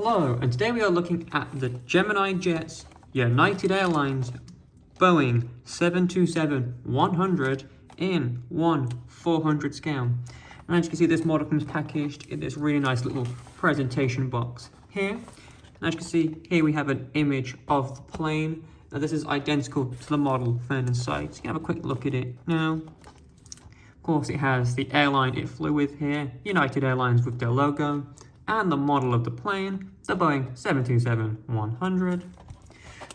Hello, and today we are looking at the Gemini jets, United Airlines Boeing 727-100 in 1/400 scale. And as you can see, this model comes packaged in this really nice little presentation box here. And as you can see, here we have an image of the plane. Now this is identical to the model found inside, so you can have a quick look at it now. Of course, it has the airline it flew with here, United Airlines with their logo, and the model of the plane, the Boeing 727-100.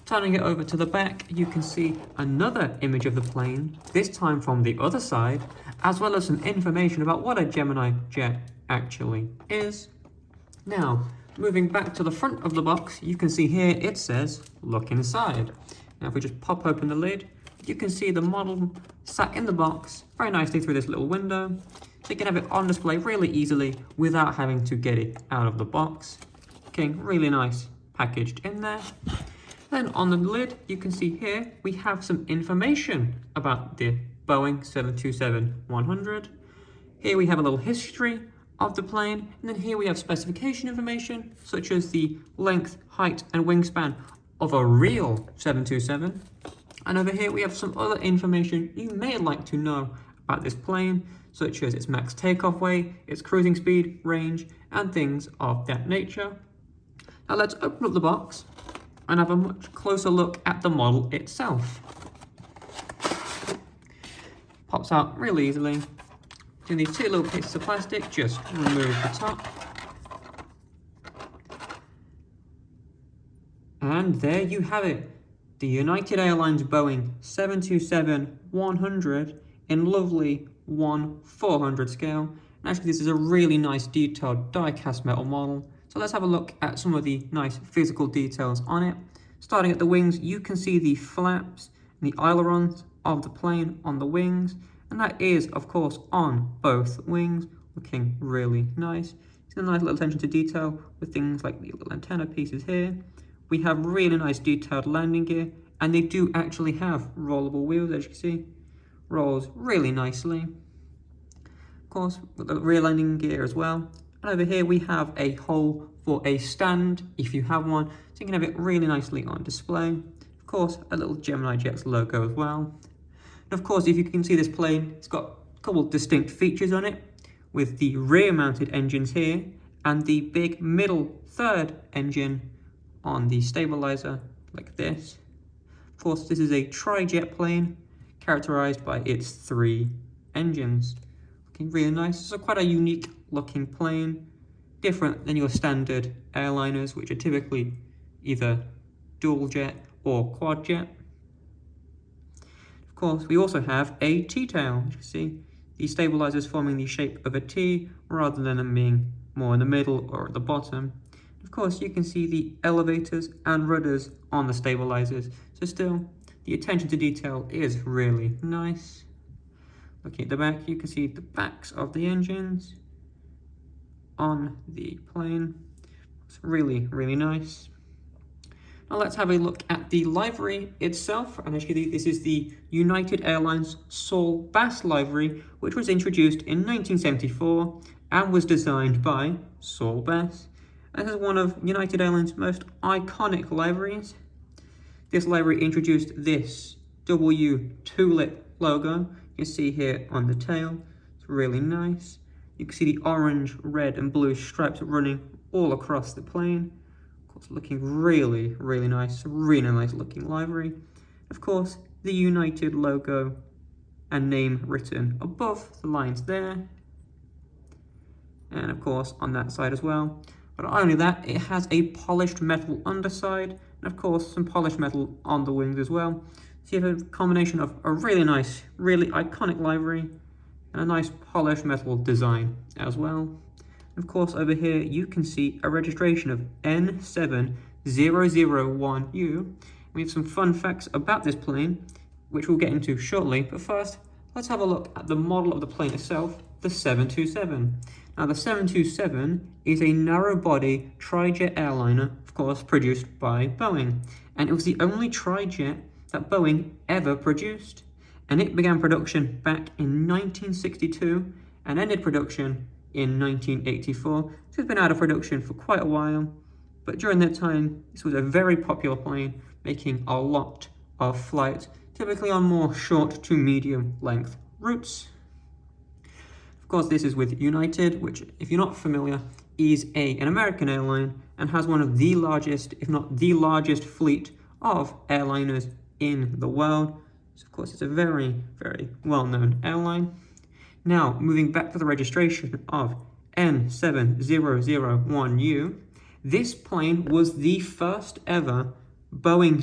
Turning it over to the back, you can see another image of the plane, this time from the other side, as well as some information about what a Gemini jet actually is. Now, moving back to the front of the box, you can see here it says, "Look inside." Now, if we just pop open the lid, you can see the model sat in the box very nicely through this little window. So you can have it on display really easily without having to get it out of the box. Looking really nice packaged in there. Then on the lid, you can see here we have some information about the Boeing 727-100. Here we have a little history of the plane, and then here we have specification information such as the length, height and wingspan of a real 727. And over here we have some other information you may like to know about this plane, such as its max takeoff weight, its cruising speed, range, and things of that nature. Now let's open up the box and have a much closer look at the model itself. Pops out really easily. In these two little pieces of plastic, just remove the top. And there you have it. The United Airlines Boeing 727-100 in lovely 1/400 scale. And actually this is a really nice detailed die-cast metal model. So let's have a look at some of the nice physical details on it. Starting at the wings, you can see the flaps and the ailerons of the plane on the wings. And that is, of course, on both wings, looking really nice. It's a nice little attention to detail with things like the little antenna pieces here. We have really nice detailed landing gear, and they do actually have rollable wheels, as you can see. Rolls really nicely. Of course, with the rear landing gear as well. And over here we have a hole for a stand, if you have one, so you can have it really nicely on display. Of course, a little Gemini Jets logo as well. And of course, if you can see this plane, it's got a couple of distinct features on it, with the rear-mounted engines here, and the big middle third engine on the stabilizer, like this. Of course, this is a tri-jet plane, characterized by its 3 engines. Looking really nice. It's quite a unique looking plane, different than your standard airliners, which are typically either dual jet or quad jet. Of course, we also have a T-tail. You can see the stabilizers forming the shape of a T, rather than them being more in the middle or at the bottom. Of course, you can see the elevators and rudders on the stabilizers, so still, the attention to detail is really nice. Looking at the back, you can see the backs of the engines on the plane. It's really, really nice. Now let's have a look at the livery itself. And actually, this is the United Airlines Saul Bass livery, which was introduced in 1974 and was designed by Saul Bass. This is one of United Airlines' most iconic liveries. This livery introduced this W tulip logo. You can see here on the tail. It's really nice. You can see the orange, red, and blue stripes running all across the plane. Of course, looking really, really nice. Really nice looking livery. Of course, the United logo and name written above the lines there. And of course, on that side as well. But not only that, it has a polished metal underside, and of course some polished metal on the wings as well. So you have a combination of a really nice, really iconic livery, and a nice polished metal design as well. And of course over here you can see a registration of N7001U. We have some fun facts about this plane, which we'll get into shortly, but first, let's have a look at the model of the plane itself, the 727. Now, the 727 is a narrow-body tri-jet airliner, of course, produced by Boeing. And it was the only tri-jet that Boeing ever produced. And it began production back in 1962 and ended production in 1984. So it's been out of production for quite a while. but during that time, this was a very popular plane, making a lot of flights, typically on more short to medium length routes. Of course, this is with United, which, if you're not familiar, is an American airline and has one of the largest, if not the largest fleet of airliners in the world. So of course, it's a very, very well-known airline. Now, moving back to the registration of N7001U, this plane was the first ever Boeing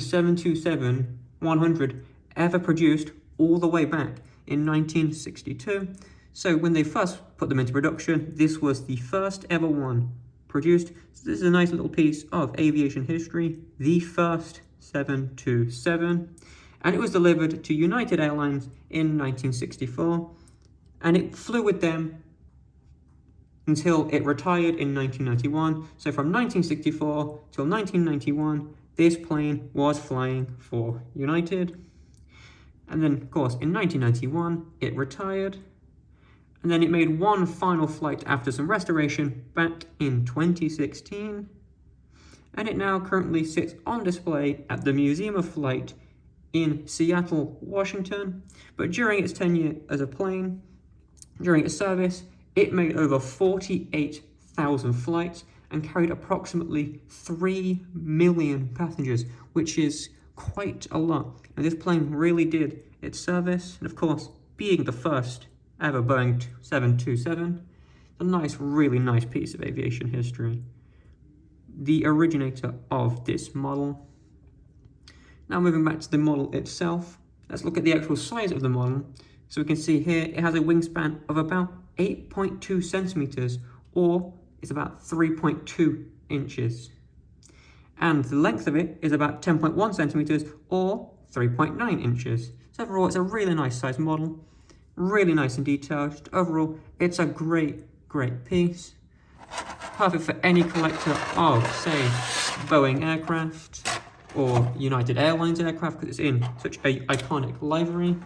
727-100 ever produced all the way back in 1962. So when they first put them into production, this was the first ever one produced. So this is a nice little piece of aviation history, the first 727. And it was delivered to United Airlines in 1964. And it flew with them until it retired in 1991. So from 1964 till 1991, this plane was flying for United. And then, of course, in 1991, it retired. And then it made one final flight after some restoration back in 2016. And it now currently sits on display at the Museum of Flight in Seattle, Washington. But during its tenure as a plane, during its service, it made over 48,000 flights and carried approximately 3 million passengers, which is quite a lot. And this plane really did its service. And of course, being the first ever Boeing 727, a nice, really nice piece of aviation history. The originator of this model. Now moving back to the model itself, let's look at the actual size of the model. So we can see here it has a wingspan of about 8.2 centimeters, or it's about 3.2 inches. And the length of it is about 10.1 centimeters, or 3.9 inches. So overall, it's a really nice size model, really nice and detailed. Just overall, it's a great, great piece. Perfect for any collector of, say, Boeing aircraft or United Airlines aircraft, because it's in such an iconic livery.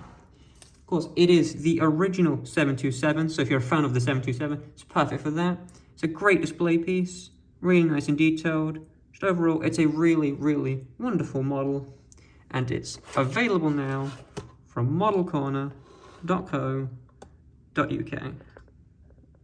Of course, it is the original 727, so if you're a fan of the 727, it's perfect for that. It's a great display piece, really nice and detailed. Just overall, it's a really, really wonderful model, and it's available now from modelcorner.co.uk.